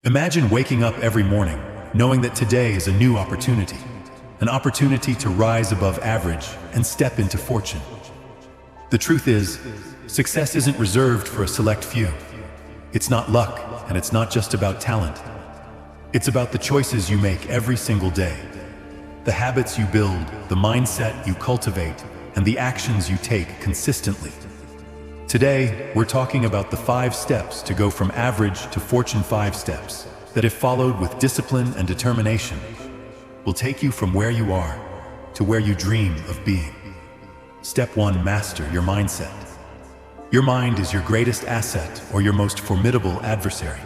Imagine waking up every morning knowing that today is a new opportunity, an opportunity to rise above average and step into fortune. The truth is, success isn't reserved for a select few. It's not luck, and it's not just about talent. It's about the choices you make every single day, the habits you build, the mindset you cultivate, and the actions you take consistently. Today, we're talking about the 5 steps to go from average to fortune. 5 steps that, if followed with discipline and determination, will take you from where you are to where you dream of being. Step 1. Master your mindset. Your mind is your greatest asset or your most formidable adversary.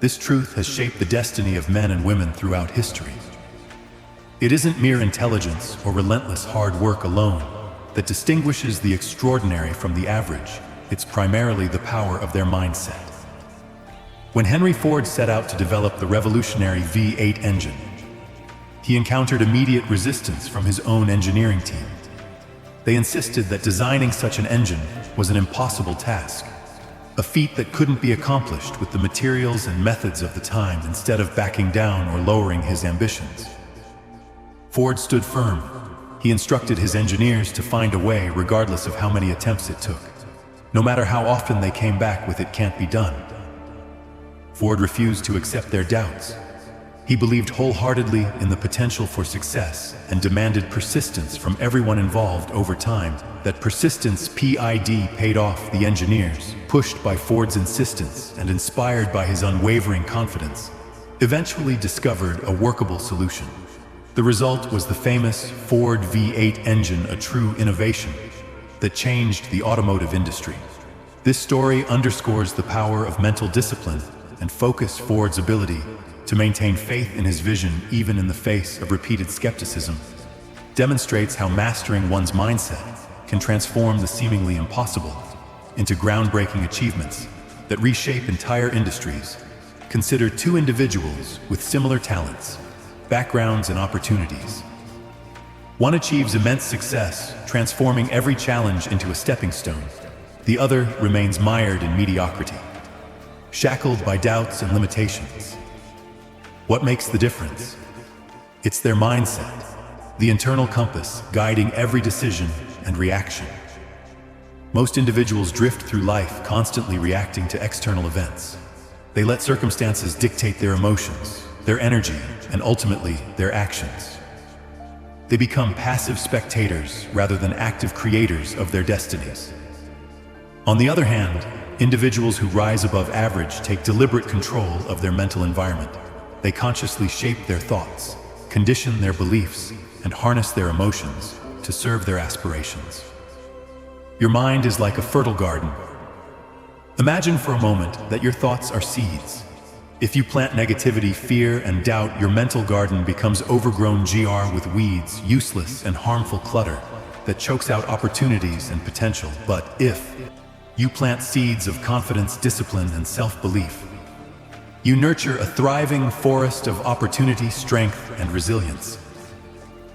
This truth has shaped the destiny of men and women throughout history. It isn't mere intelligence or relentless hard work alone that distinguishes the extraordinary from the average. It's primarily the power of their mindset. When Henry Ford set out to develop the revolutionary V8 engine, he encountered immediate resistance from his own engineering team. They insisted that designing such an engine was an impossible task, a feat that couldn't be accomplished with the materials and methods of the time. Instead of backing down or lowering his ambitions, Ford stood firm. He instructed his engineers to find a way regardless of how many attempts it took. No matter how often they came back with "it can't be done," Ford refused to accept their doubts. He believed wholeheartedly in the potential for success and demanded persistence from everyone involved. Over time, that persistence paid off. The engineers, pushed by Ford's insistence and inspired by his unwavering confidence, eventually discovered a workable solution. The result was the famous Ford V8 engine, a true innovation that changed the automotive industry. This story underscores the power of mental discipline and focus. Ford's ability to maintain faith in his vision even in the face of repeated skepticism demonstrates how mastering one's mindset can transform the seemingly impossible into groundbreaking achievements that reshape entire industries. Consider 2 individuals with similar talents, backgrounds, and opportunities. One achieves immense success, transforming every challenge into a stepping stone. The other remains mired in mediocrity, shackled by doubts and limitations. What makes the difference? It's their mindset, the internal compass guiding every decision and reaction. Most individuals drift through life constantly reacting to external events. They let circumstances dictate their emotions, their energy, and ultimately their actions. They become passive spectators rather than active creators of their destinies. On the other hand, individuals who rise above average take deliberate control of their mental environment. They consciously shape their thoughts, condition their beliefs, and harness their emotions to serve their aspirations. Your mind is like a fertile garden. Imagine for a moment that your thoughts are seeds. If you plant negativity, fear, and doubt, your mental garden becomes overgrown with weeds, useless and harmful clutter that chokes out opportunities and potential. But if you plant seeds of confidence, discipline, and self-belief, you nurture a thriving forest of opportunity, strength, and resilience.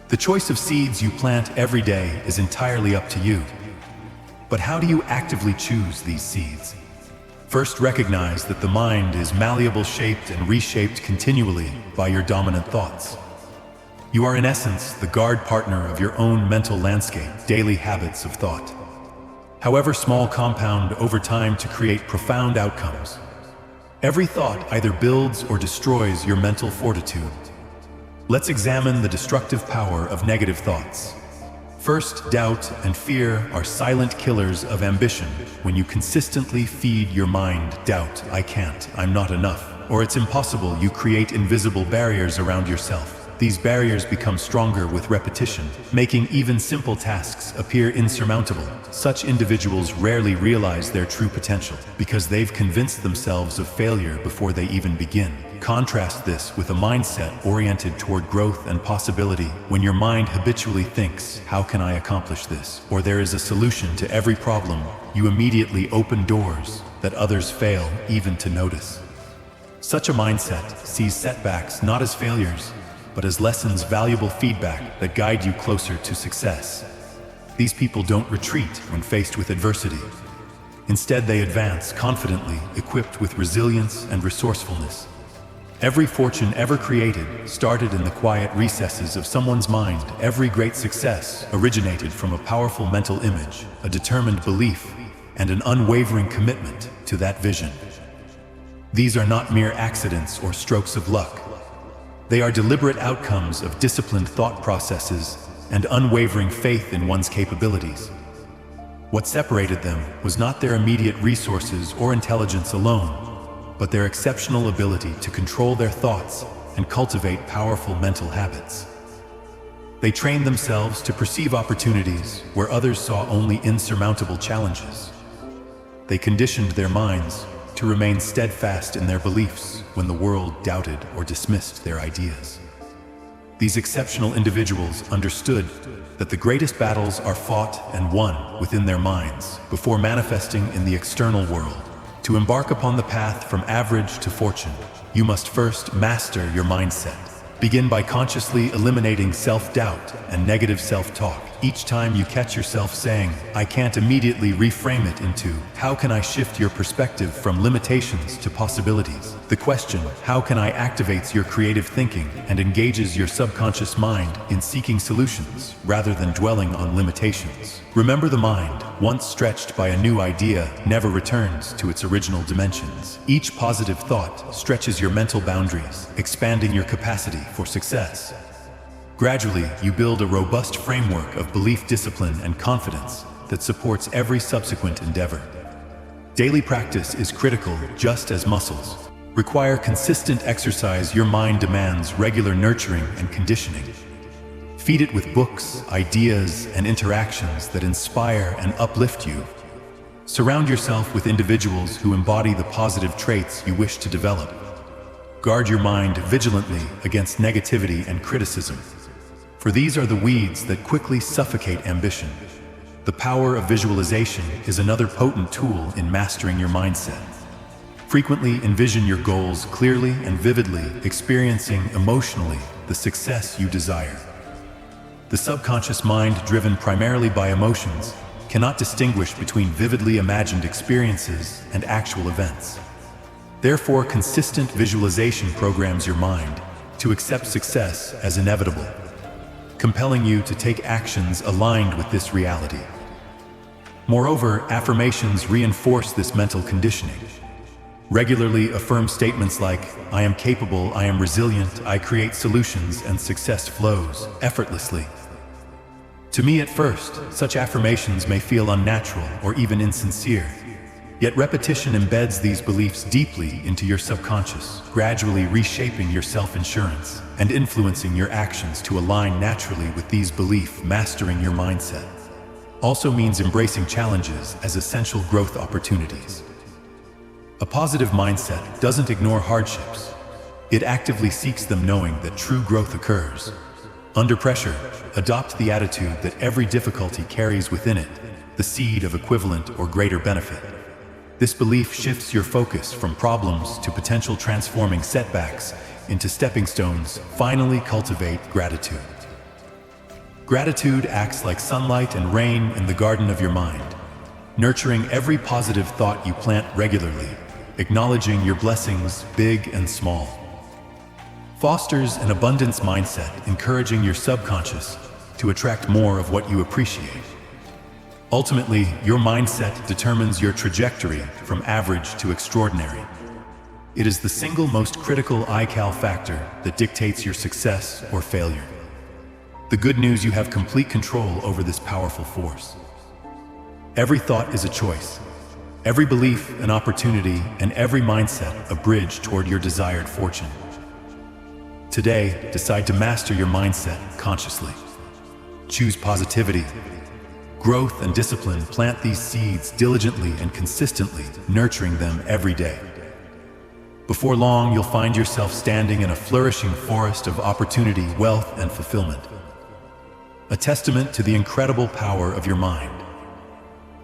The choice of seeds you plant every day is entirely up to you. But how do you actively choose these seeds? First, recognize that the mind is malleable, shaped and reshaped continually by your dominant thoughts. You are in essence the guard partner of your own mental landscape. Daily habits of thought, however small, compound over time to create profound outcomes. Every thought either builds or destroys your mental fortitude. Let's examine the destructive power of negative thoughts. First, doubt and fear are silent killers of ambition. When you consistently feed your mind doubt, "I can't, I'm not enough," or "it's impossible," you create invisible barriers around yourself. These barriers become stronger with repetition, making even simple tasks appear insurmountable. Such individuals rarely realize their true potential because they've convinced themselves of failure before they even begin. Contrast this with a mindset oriented toward growth and possibility. When your mind habitually thinks, "How can I accomplish this?" or "There is a solution to every problem," you immediately open doors that others fail even to notice. Such a mindset sees setbacks not as failures, but as lessons, valuable feedback that guide you closer to success. These people don't retreat when faced with adversity. Instead, they advance confidently, equipped with resilience and resourcefulness. Every fortune ever created started in the quiet recesses of someone's mind. Every great success originated from a powerful mental image, a determined belief, and an unwavering commitment to that vision. These are not mere accidents or strokes of luck. They are deliberate outcomes of disciplined thought processes and unwavering faith in one's capabilities. What separated them was not their immediate resources or intelligence alone, but their exceptional ability to control their thoughts and cultivate powerful mental habits. They trained themselves to perceive opportunities where others saw only insurmountable challenges. They conditioned their minds to remain steadfast in their beliefs when the world doubted or dismissed their ideas. These exceptional individuals understood that the greatest battles are fought and won within their minds before manifesting in the external world. To embark upon the path from average to fortune, you must first master your mindset. Begin by consciously eliminating self-doubt and negative self-talk. Each time you catch yourself saying, "I can't," immediately reframe it into, "How can I shift your perspective from limitations to possibilities?" The question, "How can I?" activates your creative thinking and engages your subconscious mind in seeking solutions rather than dwelling on limitations. Remember, the mind, once stretched by a new idea, never returns to its original dimensions. Each positive thought stretches your mental boundaries, expanding your capacity for success. Gradually, you build a robust framework of belief, discipline, and confidence that supports every subsequent endeavor. Daily practice is critical, just as muscles require consistent exercise. Your mind demands regular nurturing and conditioning. Feed it with books, ideas, and interactions that inspire and uplift you. Surround yourself with individuals who embody the positive traits you wish to develop. Guard your mind vigilantly against negativity and criticism, for these are the weeds that quickly suffocate ambition. The power of visualization is another potent tool in mastering your mindset. Frequently envision your goals clearly and vividly, experiencing emotionally the success you desire. The subconscious mind, driven primarily by emotions, cannot distinguish between vividly imagined experiences and actual events. Therefore, consistent visualization programs your mind to accept success as inevitable, compelling you to take actions aligned with this reality. Moreover, affirmations reinforce this mental conditioning. Regularly affirm statements like, "I am capable, I am resilient, I create solutions, and success flows effortlessly." To me, at first, such affirmations may feel unnatural or even insincere. Yet repetition embeds these beliefs deeply into your subconscious, gradually reshaping your self-assurance and influencing your actions to align naturally with these beliefs. Mastering your mindset also means embracing challenges as essential growth opportunities. A positive mindset doesn't ignore hardships. It actively seeks them, knowing that true growth occurs under pressure. Adopt the attitude that every difficulty carries within it the seed of equivalent or greater benefit. This belief shifts your focus from problems to potential, transforming setbacks into stepping stones. Finally, cultivate gratitude. Gratitude acts like sunlight and rain in the garden of your mind, nurturing every positive thought you plant regularly. Acknowledging your blessings, big and small, fosters an abundance mindset, encouraging your subconscious to attract more of what you appreciate. Ultimately, your mindset determines your trajectory from average to extraordinary. It is the single most critical ICAL factor that dictates your success or failure. The good news: you have complete control over this powerful force. Every thought is a choice. Every belief an opportunity, and every mindset a bridge toward your desired fortune. Today, decide to master your mindset consciously. Choose positivity, growth, and discipline. Plant these seeds diligently and consistently, nurturing them every day. Before long, you'll find yourself standing in a flourishing forest of opportunity, wealth, and fulfillment. A testament to the incredible power of your mind.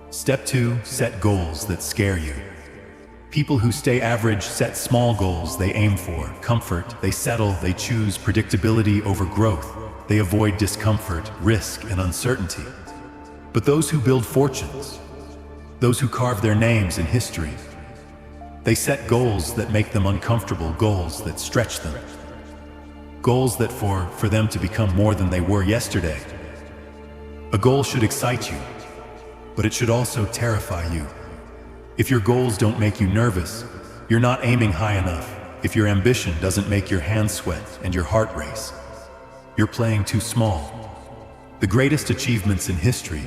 Step 2. Set goals that scare you. People who stay average set small goals they aim for comfort. They settle, they choose predictability over growth. They avoid discomfort, risk, and uncertainty. But those who build fortunes, those who carve their names in history, They set goals that make them uncomfortable, goals that stretch them. Goals that for them to become more than they were yesterday. A goal should excite you, but it should also terrify you. If your goals don't make you nervous, you're not aiming high enough. If your ambition doesn't make your hands sweat and your heart race, you're playing too small. The greatest achievements in history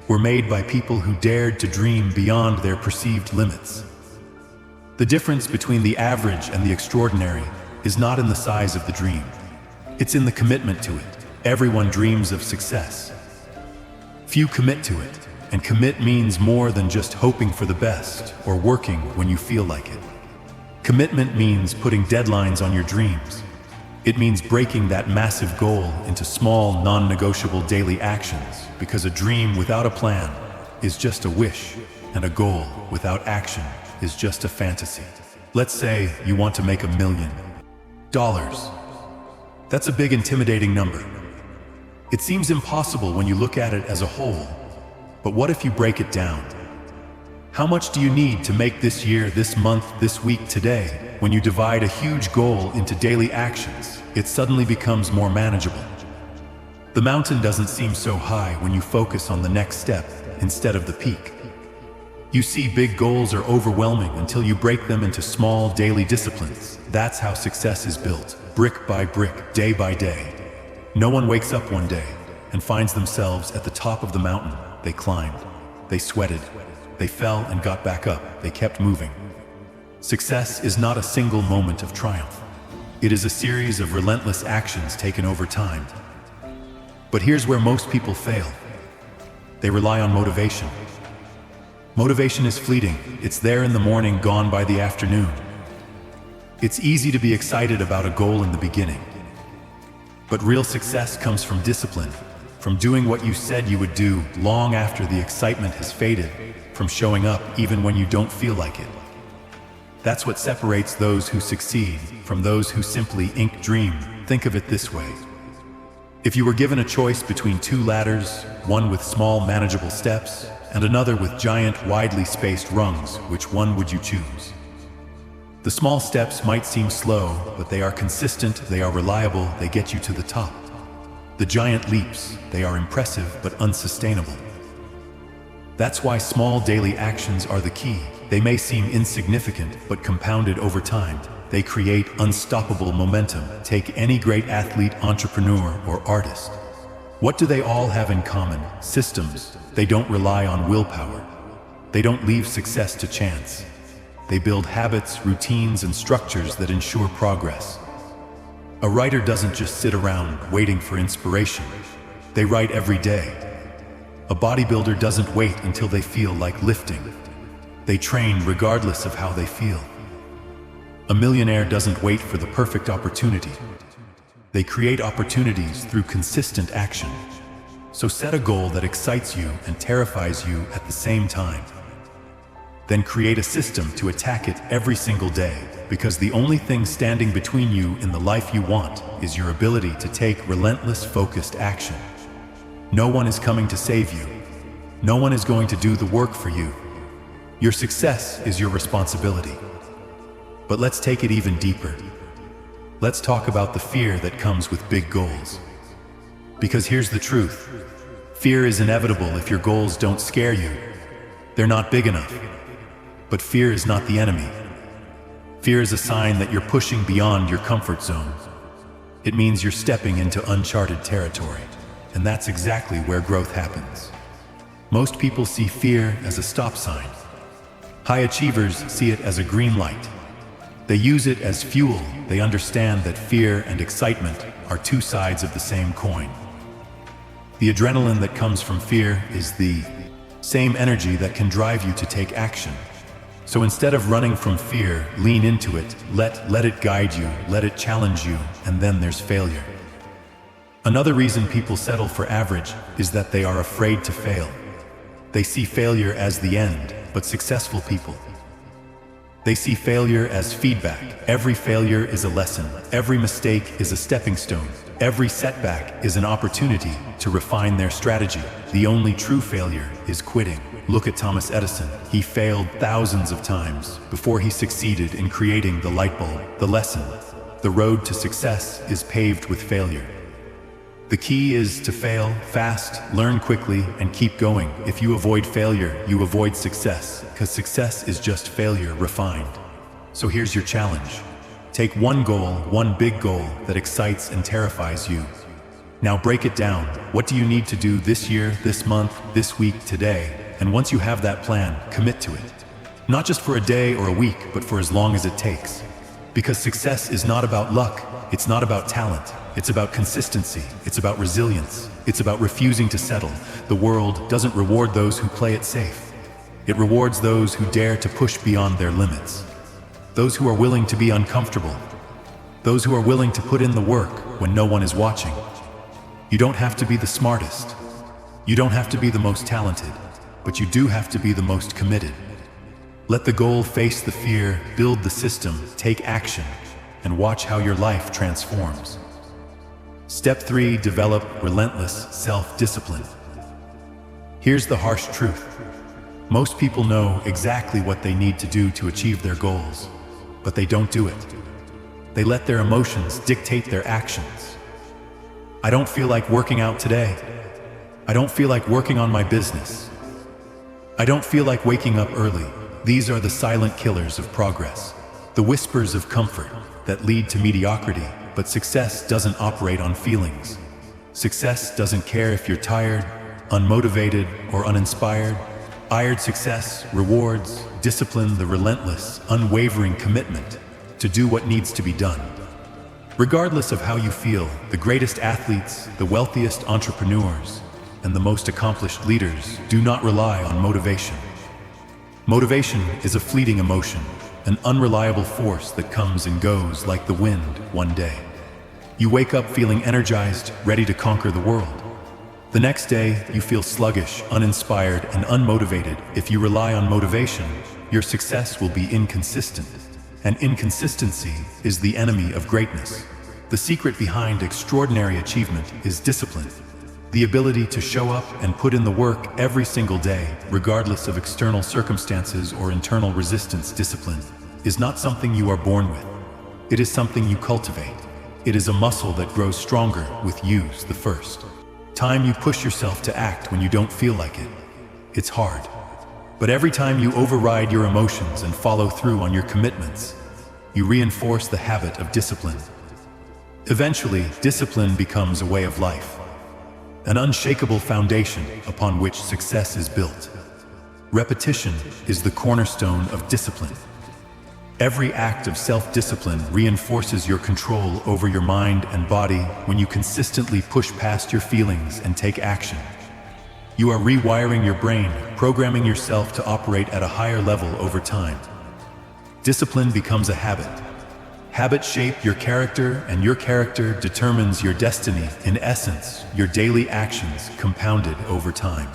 were made by people who dared to dream beyond their perceived limits. The difference between the average and the extraordinary is not in the size of the dream. It's in the commitment to it. Everyone dreams of success. Few commit to it, and commit means more than just hoping for the best or working when you feel like it. Commitment means putting deadlines on your dreams. It means breaking that massive goal into small, non-negotiable daily actions, because a dream without a plan is just a wish, and a goal without action is just a fantasy. Let's say you want to make $1 million. That's a big, intimidating number. It seems impossible when you look at it as a whole, but what if you break it down? How much do you need to make this year, this month, this week, today? When you divide a huge goal into daily actions, it suddenly becomes more manageable. The mountain doesn't seem so high when you focus on the next step instead of the peak. You see, big goals are overwhelming until you break them into small daily disciplines. That's how success is built, brick by brick, day by day. No one wakes up one day and finds themselves at the top of the mountain. They climbed, they sweated, they fell and got back up. They kept moving. Success is not a single moment of triumph. It is a series of relentless actions taken over time. But here's where most people fail. They rely on motivation. Motivation is fleeting. It's there in the morning, gone by the afternoon. It's easy to be excited about a goal in the beginning. But real success comes from discipline, from doing what you said you would do long after the excitement has faded, from showing up even when you don't feel like it. That's what separates those who succeed from those who simply dream. Think of it this way. If you were given a choice between two ladders, one with small, manageable steps, and another with giant, widely spaced rungs, which one would you choose? The small steps might seem slow, but they are consistent, they are reliable, they get you to the top. The giant leaps, they are impressive but unsustainable. That's why small daily actions are the key. They may seem insignificant, but compounded over time, they create unstoppable momentum. Take any great athlete, entrepreneur, or artist. What do they all have in common? Systems. They don't rely on willpower. They don't leave success to chance. They build habits, routines, and structures that ensure progress. A writer doesn't just sit around waiting for inspiration. They write every day. A bodybuilder doesn't wait until they feel like lifting. They train regardless of how they feel. A millionaire doesn't wait for the perfect opportunity. They create opportunities through consistent action. So set a goal that excites you and terrifies you at the same time. Then create a system to attack it every single day, because the only thing standing between you and the life you want is your ability to take relentless, focused action. No one is coming to save you. No one is going to do the work for you. Your success is your responsibility. But let's take it even deeper. Let's talk about the fear that comes with big goals. Because here's the truth. Fear is inevitable if your goals don't scare you. They're not big enough. But fear is not the enemy. Fear is a sign that you're pushing beyond your comfort zone. It means you're stepping into uncharted territory. And that's exactly where growth happens. Most people see fear as a stop sign. High achievers see it as a green light. They use it as fuel. They understand that fear and excitement are two sides of the same coin. The adrenaline that comes from fear is the same energy that can drive you to take action. So instead of running from fear, lean into it, let it guide you, let it challenge you, and then there's failure. Another reason people settle for average is that they are afraid to fail. They see failure as the end, but successful people, they see failure as feedback. Every failure is a lesson. Every mistake is a stepping stone. Every setback is an opportunity to refine their strategy. The only true failure is quitting. Look at Thomas Edison. He failed thousands of times before he succeeded in creating the light bulb. The lesson: the road to success is paved with failure. The key is to fail fast, learn quickly, and keep going. If you avoid failure, you avoid success, because success is just failure refined. So here's your challenge. Take one goal, one big goal that excites and terrifies you. Now break it down. What do you need to do this year, this month, this week, today? And once you have that plan, commit to it. Not just for a day or a week, but for as long as it takes. Because success is not about luck, it's not about talent, it's about consistency, it's about resilience, it's about refusing to settle. The world doesn't reward those who play it safe. It rewards those who dare to push beyond their limits. Those who are willing to be uncomfortable. Those who are willing to put in the work when no one is watching. You don't have to be the smartest. You don't have to be the most talented. But you do have to be the most committed. Let the goal face the fear, build the system, take action, and watch how your life transforms. Step 3, develop relentless self-discipline. Here's the harsh truth. Most people know exactly what they need to do to achieve their goals, but they don't do it. They let their emotions dictate their actions. I don't feel like working out today. I don't feel like working on my business. I don't feel like waking up early. These are the silent killers of progress, the whispers of comfort that lead to mediocrity. But success doesn't operate on feelings. Success doesn't care if you're tired, unmotivated, or uninspired. Iron success rewards discipline, the relentless, unwavering commitment to do what needs to be done. Regardless of how you feel, the greatest athletes, the wealthiest entrepreneurs, and the most accomplished leaders do not rely on motivation. Motivation is a fleeting emotion, an unreliable force that comes and goes like the wind one day. You wake up feeling energized, ready to conquer the world. The next day, you feel sluggish, uninspired, and unmotivated. If you rely on motivation, your success will be inconsistent. And inconsistency is the enemy of greatness. The secret behind extraordinary achievement is discipline. The ability to show up and put in the work every single day, regardless of external circumstances or internal resistance. Discipline is not something you are born with. It is something you cultivate. It is a muscle that grows stronger with use. The first time you push yourself to act when you don't feel like it, it's hard. But every time you override your emotions and follow through on your commitments, you reinforce the habit of discipline. Eventually, discipline becomes a way of life. An unshakable foundation upon which success is built. Repetition is the cornerstone of discipline. Every act of self-discipline reinforces your control over your mind and body. When you consistently push past your feelings and take action, you are rewiring your brain, programming yourself to operate at a higher level over time. Discipline becomes a habit. Habits shape your character, and your character determines your destiny. In essence, your daily actions compounded over time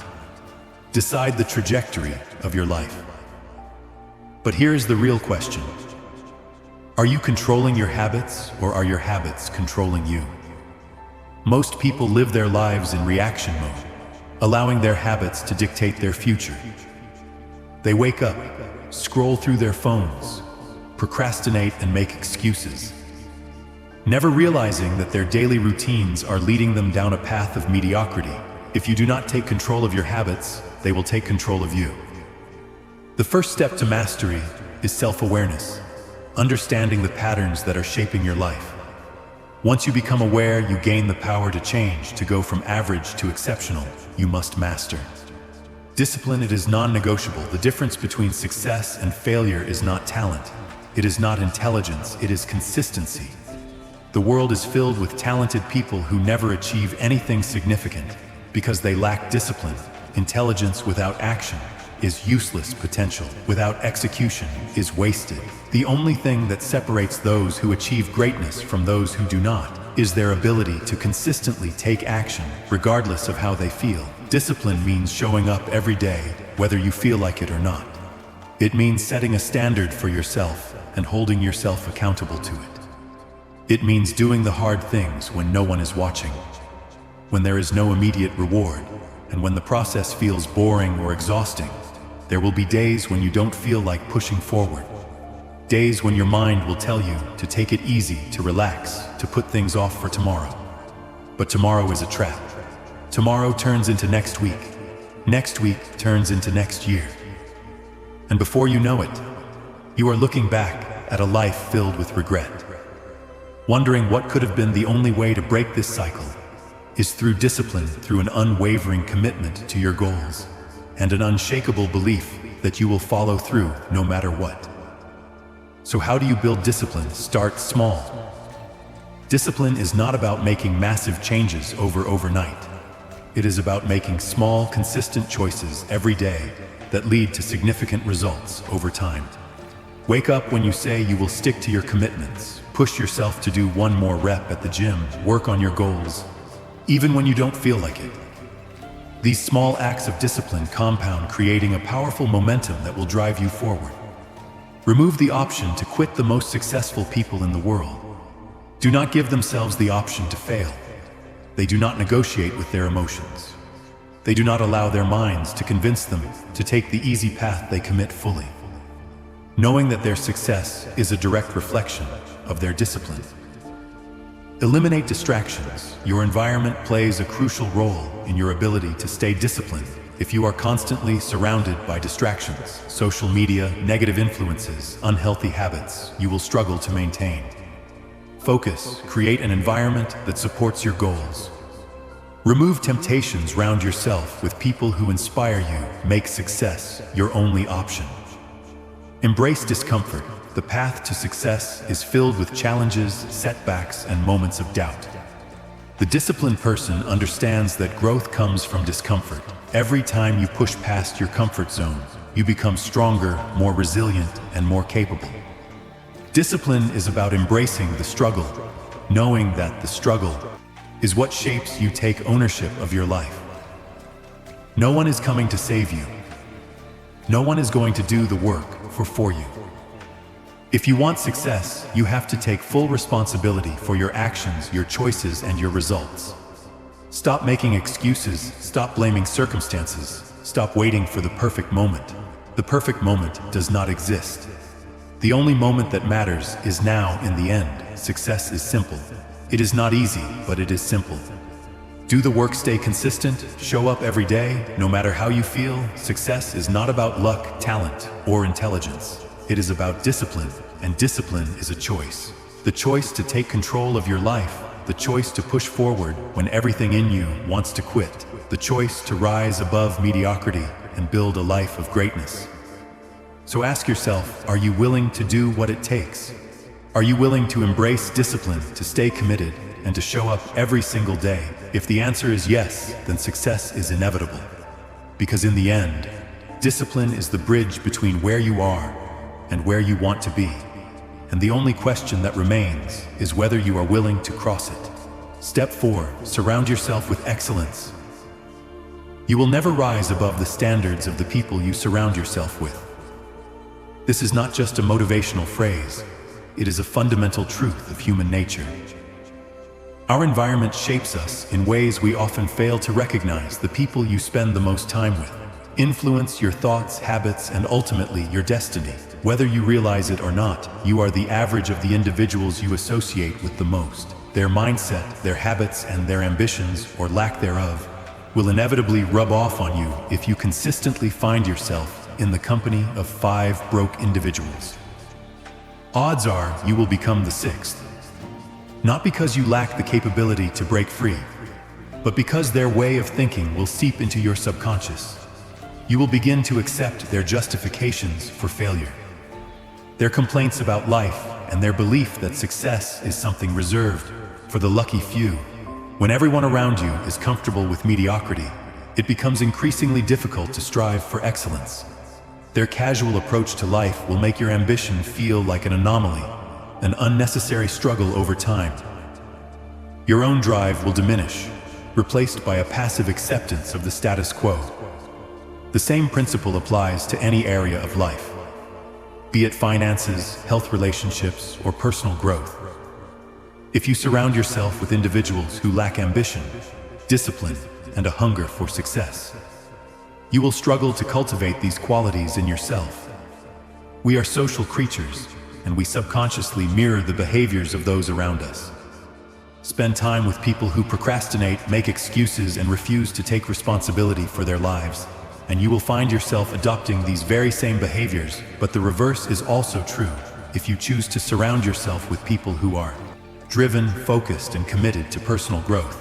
decide the trajectory of your life. But here's the real question. Are you controlling your habits, or are your habits controlling you? Most people live their lives in reaction mode, allowing their habits to dictate their future. They wake up, scroll through their phones, procrastinate, and make excuses, never realizing that their daily routines are leading them down a path of mediocrity. If you do not take control of your habits, they will take control of you. The first step to mastery is self-awareness, understanding the patterns that are shaping your life. Once you become aware, you gain the power to change. To go from average to exceptional, you must master discipline. It is non-negotiable. The difference between success and failure is not talent. It is not intelligence, it is consistency. The world is filled with talented people who never achieve anything significant because they lack discipline. Intelligence without action is useless. Potential without execution is wasted. The only thing that separates those who achieve greatness from those who do not is their ability to consistently take action, regardless of how they feel. Discipline means showing up every day, whether you feel like it or not. It means setting a standard for yourself and holding yourself accountable to it. It means doing the hard things when no one is watching, when there is no immediate reward, and when the process feels boring or exhausting. There will be days when you don't feel like pushing forward. Days when your mind will tell you to take it easy, to relax, to put things off for tomorrow. But tomorrow is a trap. Tomorrow turns into next week. Next week turns into next year. And before you know it, you are looking back at a life filled with regret. Wondering what could have been. The only way to break this cycle is through discipline, through an unwavering commitment to your goals, and an unshakable belief that you will follow through no matter what. So how do you build discipline? Start small. Discipline is not about making massive changes overnight. It is about making small, consistent choices every day that lead to significant results over time. Wake up when you say you will stick to your commitments. Push yourself to do one more rep at the gym. Work on your goals, even when you don't feel like it. These small acts of discipline compound, creating a powerful momentum that will drive you forward. Remove the option to quit. The most successful people in the world do not give themselves the option to fail. They do not negotiate with their emotions. They do not allow their minds to convince them to take the easy path. They commit fully, knowing that their success is a direct reflection of their discipline. Eliminate distractions. Your environment plays a crucial role in your ability to stay disciplined. If you are constantly surrounded by distractions, social media, negative influences, unhealthy habits, you will struggle to maintain focus. Create an environment that supports your goals. Remove temptations. Surround yourself with people who inspire you. Make success your only option. Embrace discomfort. The path to success is filled with challenges, setbacks, and moments of doubt. The disciplined person understands that growth comes from discomfort. Every time you push past your comfort zone, you become stronger, more resilient, and more capable. Discipline is about embracing the struggle, knowing that the struggle is what shapes you. Take ownership of your life. No one is coming to save you. No one is going to do the work for you. If you want success, you have to take full responsibility for your actions, your choices, and your results. Stop making excuses. Stop blaming circumstances. Stop waiting for the perfect moment. The perfect moment does not exist. The only moment that matters is now. In the end, success is simple. It is not easy, but it is simple. Do the work, stay consistent, show up every day, no matter how you feel. Success is not about luck, talent, or intelligence. It is about discipline, and discipline is a choice. The choice to take control of your life, the choice to push forward when everything in you wants to quit, the choice to rise above mediocrity and build a life of greatness. So ask yourself, are you willing to do what it takes? Are you willing to embrace discipline, to stay committed, and to show up every single day? If the answer is yes, then success is inevitable. Because in the end, discipline is the bridge between where you are and where you want to be. And the only question that remains is whether you are willing to cross it. Step 4. Surround yourself with excellence. You will never rise above the standards of the people you surround yourself with. This is not just a motivational phrase. It is a fundamental truth of human nature. Our environment shapes us in ways we often fail to recognize. The people you spend the most time with influence your thoughts, habits, and ultimately your destiny. Whether you realize it or not, you are the average of the individuals you associate with the most. Their mindset, their habits, and their ambitions, or lack thereof, will inevitably rub off on you if you consistently find yourself in the company of 5 broke individuals. Odds are you will become the 6th. Not because you lack the capability to break free, but because their way of thinking will seep into your subconscious. You will begin to accept their justifications for failure, their complaints about life, and their belief that success is something reserved for the lucky few. When everyone around you is comfortable with mediocrity, it becomes increasingly difficult to strive for excellence. Their casual approach to life will make your ambition feel like an anomaly, an unnecessary struggle. Over time, your own drive will diminish, replaced by a passive acceptance of the status quo. The same principle applies to any area of life, be it finances, health, relationships, or personal growth. If you surround yourself with individuals who lack ambition, discipline, and a hunger for success, You will struggle to cultivate these qualities in yourself. We are social creatures, and we subconsciously mirror the behaviors of those around us. Spend time with people who procrastinate, make excuses, and refuse to take responsibility for their lives, and you will find yourself adopting these very same behaviors. But the reverse is also true if you choose to surround yourself with people who are driven, focused, and committed to personal growth.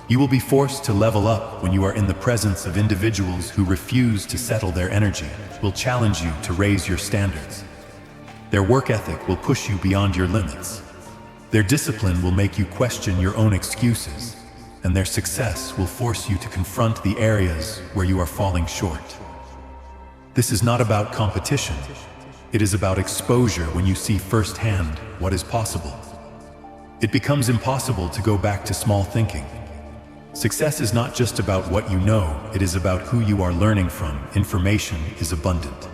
You will be forced to level up when you are in the presence of individuals who refuse to settle their energy, will challenge you to raise your standards. Their work ethic will push you beyond your limits. Their discipline will make you question your own excuses, and their success will force you to confront the areas where you are falling short. This is not about competition. It is about exposure. When you see firsthand what is possible, it becomes impossible to go back to small thinking. Success is not just about what you know, it is about who you are learning from. Information is abundant.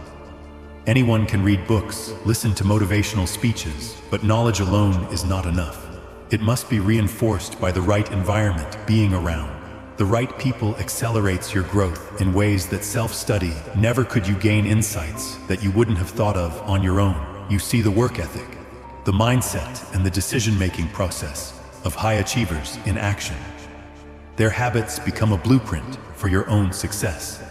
Anyone can read books, listen to motivational speeches, but knowledge alone is not enough. It must be reinforced by the right environment. Being around the right people accelerates your growth in ways that self-study never could. You gain insights that you wouldn't have thought of on your own. You see the work ethic, the mindset, and the decision-making process of high achievers in action. Their habits become a blueprint for your own success.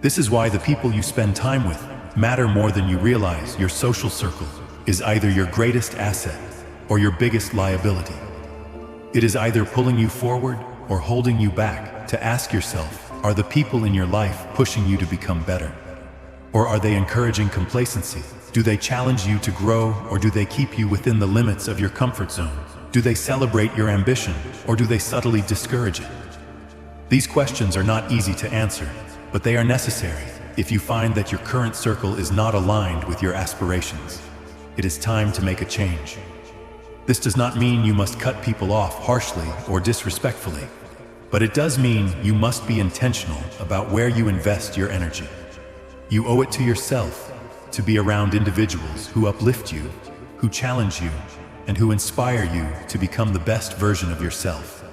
This is why the people you spend time with matter more than you realize. Your social circle is either your greatest asset or your biggest liability. It is either pulling you forward or holding you back. To ask yourself, are the people in your life pushing you to become better? Or are they encouraging complacency? Do they challenge you to grow, or do they keep you within the limits of your comfort zone? Do they celebrate your ambition, or do they subtly discourage it? These questions are not easy to answer, but they are necessary. If you find that your current circle is not aligned with your aspirations, it is time to make a change. This does not mean you must cut people off harshly or disrespectfully, but it does mean you must be intentional about where you invest your energy. You owe it to yourself to be around individuals who uplift you, who challenge you, and who inspire you to become the best version of yourself.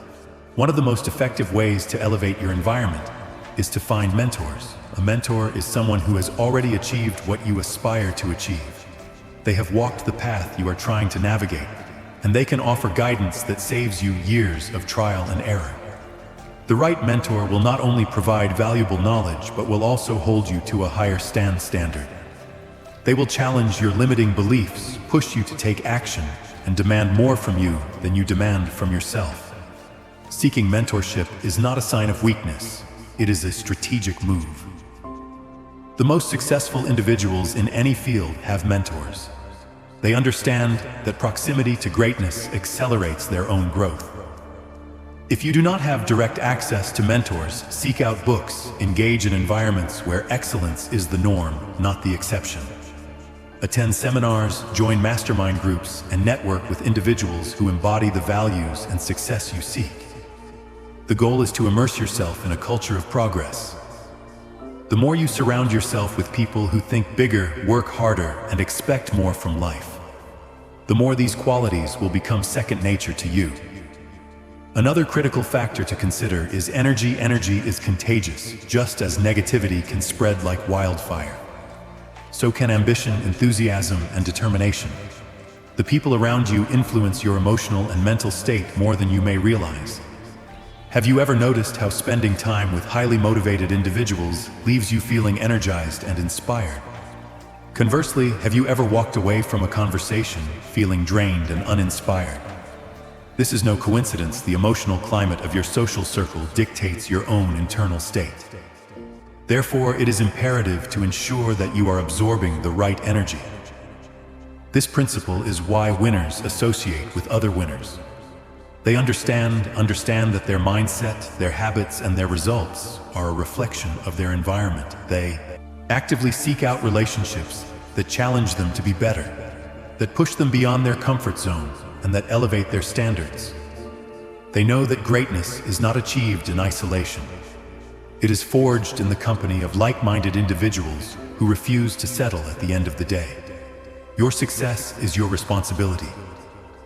One of the most effective ways to elevate your environment is to find mentors. A mentor is someone who has already achieved what you aspire to achieve. They have walked the path you are trying to navigate, and they can offer guidance that saves you years of trial and error. The right mentor will not only provide valuable knowledge, but will also hold you to a higher standard. They will challenge your limiting beliefs, push you to take action, and demand more from you than you demand from yourself. Seeking mentorship is not a sign of weakness, it is a strategic move. The most successful individuals in any field have mentors. They understand that proximity to greatness accelerates their own growth. If you do not have direct access to mentors, seek out books, engage in environments where excellence is the norm, not the exception. Attend seminars, join mastermind groups, and network with individuals who embody the values and success you seek. The goal is to immerse yourself in a culture of progress. The more you surround yourself with people who think bigger, work harder, and expect more from life, the more these qualities will become second nature to you. Another critical factor to consider is energy. Energy is contagious. Just as negativity can spread like wildfire, so can ambition, enthusiasm, and determination. The people around you influence your emotional and mental state more than you may realize. Have you ever noticed how spending time with highly motivated individuals leaves you feeling energized and inspired? Conversely, have you ever walked away from a conversation feeling drained and uninspired? This is no coincidence. The emotional climate of your social circle dictates your own internal state. Therefore, it is imperative to ensure that you are absorbing the right energy. This principle is why winners associate with other winners. They understand that their mindset, their habits, and their results are a reflection of their environment. They actively seek out relationships that challenge them to be better, that push them beyond their comfort zone, and that elevate their standards. They know that greatness is not achieved in isolation. It is forged in the company of like-minded individuals who refuse to settle at the end of the day. Your success is your responsibility.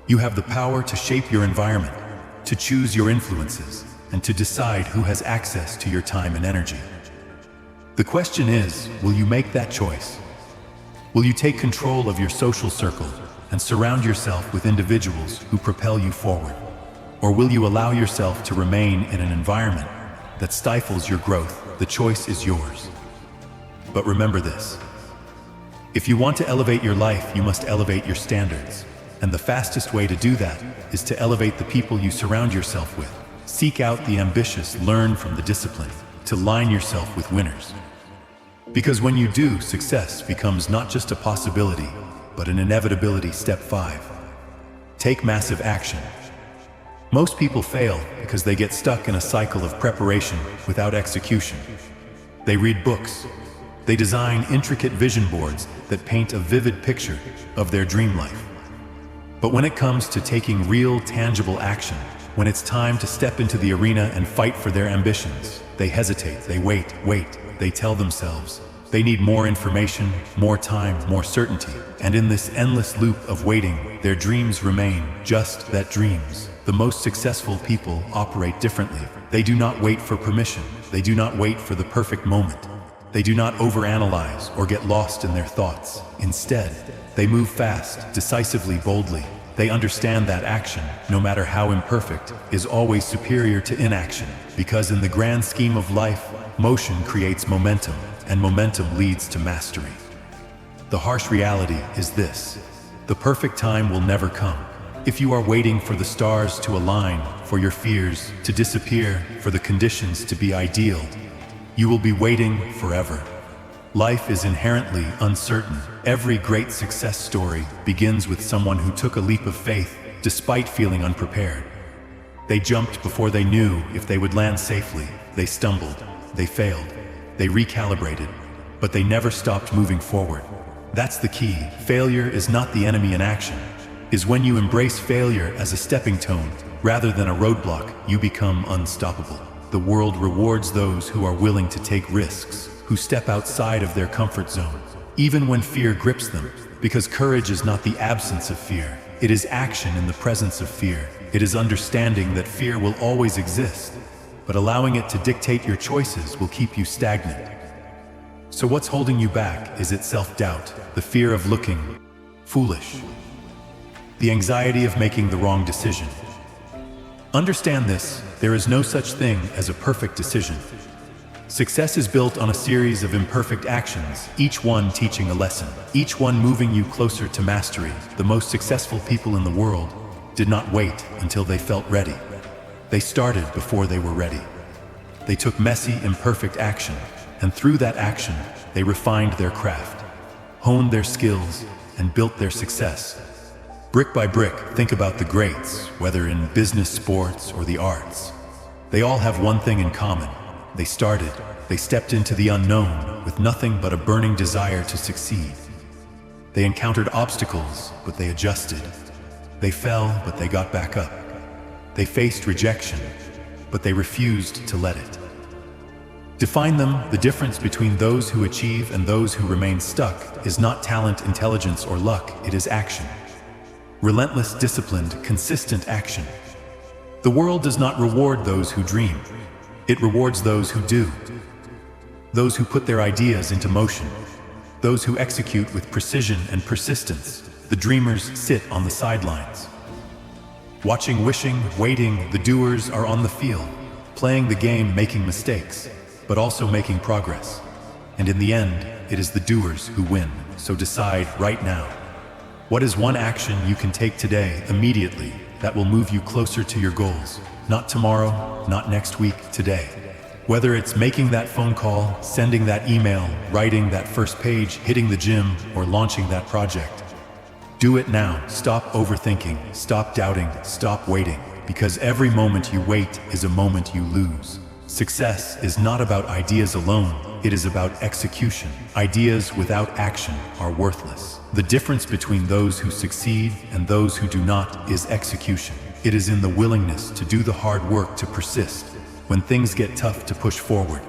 You have the power to shape your environment, to choose your influences, and to decide who has access to your time and energy. The question is, will you make that choice? Will you take control of your social circle and surround yourself with individuals who propel you forward? Or will you allow yourself to remain in an environment that stifles your growth? The choice is yours. But remember this: if you want to elevate your life, you must elevate your standards. And the fastest way to do that is to elevate the people you surround yourself with. Seek out the ambitious, learn from the disciplined, to line yourself with winners. Because when you do, success becomes not just a possibility, but an inevitability. Step 5. Take massive action. Most people fail because they get stuck in a cycle of preparation without execution. They read books. They design intricate vision boards that paint a vivid picture of their dream life. But when it comes to taking real, tangible action, when it's time to step into the arena and fight for their ambitions, they hesitate, they wait. They tell themselves they need more information, more time, more certainty. And in this endless loop of waiting, their dreams remain just that, dreams. The most successful people operate differently. They do not wait for permission. They do not wait for the perfect moment. They do not overanalyze or get lost in their thoughts. Instead, they move fast, decisively, boldly. They understand that action, no matter how imperfect, is always superior to inaction. Because in the grand scheme of life, motion creates momentum, and momentum leads to mastery. The harsh reality is this: the perfect time will never come. If you are waiting for the stars to align, for your fears to disappear, for the conditions to be ideal, you will be waiting forever. Life is inherently uncertain. Every great success story begins with someone who took a leap of faith despite feeling unprepared. They jumped before they knew if they would land safely. They stumbled, they failed, they recalibrated, but they never stopped moving forward. That's the key. Failure is not the enemy in action. Is when you embrace failure as a stepping stone rather than a roadblock, you become unstoppable. The world rewards those who are willing to take risks, who step outside of their comfort zone, even when fear grips them. Because courage is not the absence of fear. It is action in the presence of fear. It is understanding that fear will always exist, but allowing it to dictate your choices will keep you stagnant. So what's holding you back? Is it self-doubt, the fear of looking foolish, the anxiety of making the wrong decision? Understand this: there is no such thing as a perfect decision. Success is built on a series of imperfect actions, each one teaching a lesson, each one moving you closer to mastery. The most successful people in the world did not wait until they felt ready. They started before they were ready. They took messy, imperfect action, and through that action, they refined their craft, honed their skills, and built their success. Brick by brick. Think about the greats, whether in business, sports, or the arts. They all have one thing in common. They stepped into the unknown with nothing but a burning desire to succeed. They encountered obstacles, but they adjusted. They fell, but they got back up. They faced rejection, but they refused to let it define them. The difference between those who achieve and those who remain stuck is not talent, intelligence, or luck. It is action. Relentless, disciplined, consistent action. The world does not reward those who dream. It rewards those who do. Those who put their ideas into motion. Those who execute with precision and persistence. The dreamers sit on the sidelines, watching, wishing, waiting. The doers are on the field, playing the game, making mistakes, but also making progress. And in the end, it is the doers who win. So decide right now. What is one action you can take today, immediately, that will move you closer to your goals? Not tomorrow, not next week, today. Whether it's making that phone call, sending that email, writing that first page, hitting the gym, or launching that project. Do it now. Stop overthinking, stop doubting, stop waiting. Because every moment you wait is a moment you lose. Success is not about ideas alone, it is about execution. Ideas without action are worthless. The difference between those who succeed and those who do not is execution. It is in the willingness to do the hard work, to persist when things get tough, to push forward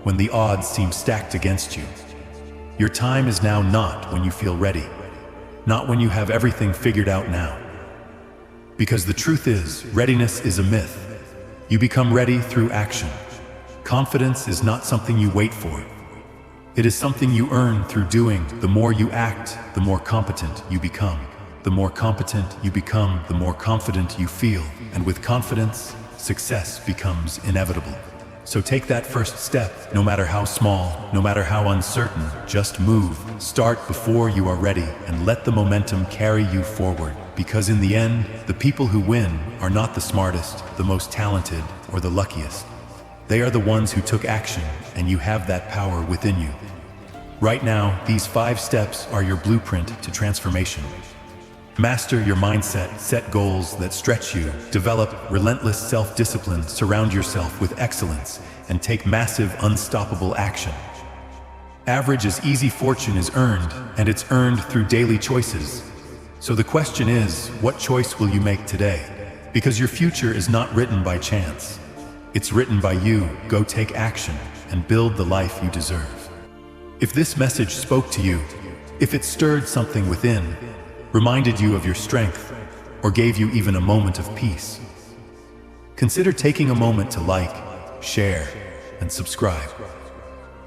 when the odds seem stacked against you. Your time is now, not when you feel ready, not when you have everything figured out now. Because the truth is, readiness is a myth. You become ready through action. Confidence is not something you wait for. It is something you earn through doing. The more you act, the more competent you become. The more competent you become, the more confident you feel. And with confidence, success becomes inevitable. So take that first step, no matter how small, no matter how uncertain. Just move. Start before you are ready and let the momentum carry you forward. Because in the end, the people who win are not the smartest, the most talented, or the luckiest. They are the ones who took action, and you have that power within you. Right now, these 5 steps are your blueprint to transformation. Master your mindset, set goals that stretch you, develop relentless self-discipline, surround yourself with excellence, and take massive, unstoppable action. Average is easy, fortune is earned, and it's earned through daily choices. So the question is, what choice will you make today? Because your future is not written by chance. It's written by you. Go take action and build the life you deserve. If this message spoke to you, if it stirred something within, reminded you of your strength, or gave you even a moment of peace, consider taking a moment to like, share, and subscribe.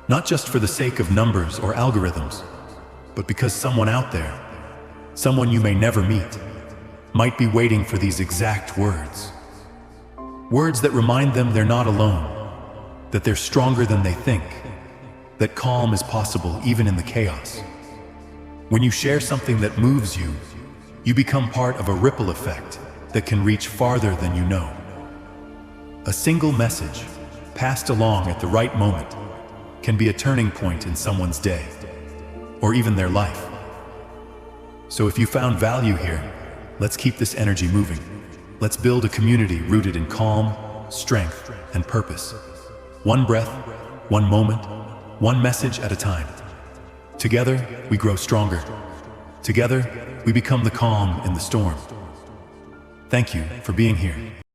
Not just for the sake of numbers or algorithms, but because someone out there, someone you may never meet, might be waiting for these exact words. Words that remind them they're not alone, that they're stronger than they think, that calm is possible even in the chaos. When you share something that moves you, you become part of a ripple effect that can reach farther than you know. A single message, passed along at the right moment, can be a turning point in someone's day, or even their life. So if you found value here, let's keep this energy moving. Let's build a community rooted in calm, strength, and purpose. One breath, one moment, one message at a time. Together, we grow stronger. Together, we become the calm in the storm. Thank you for being here.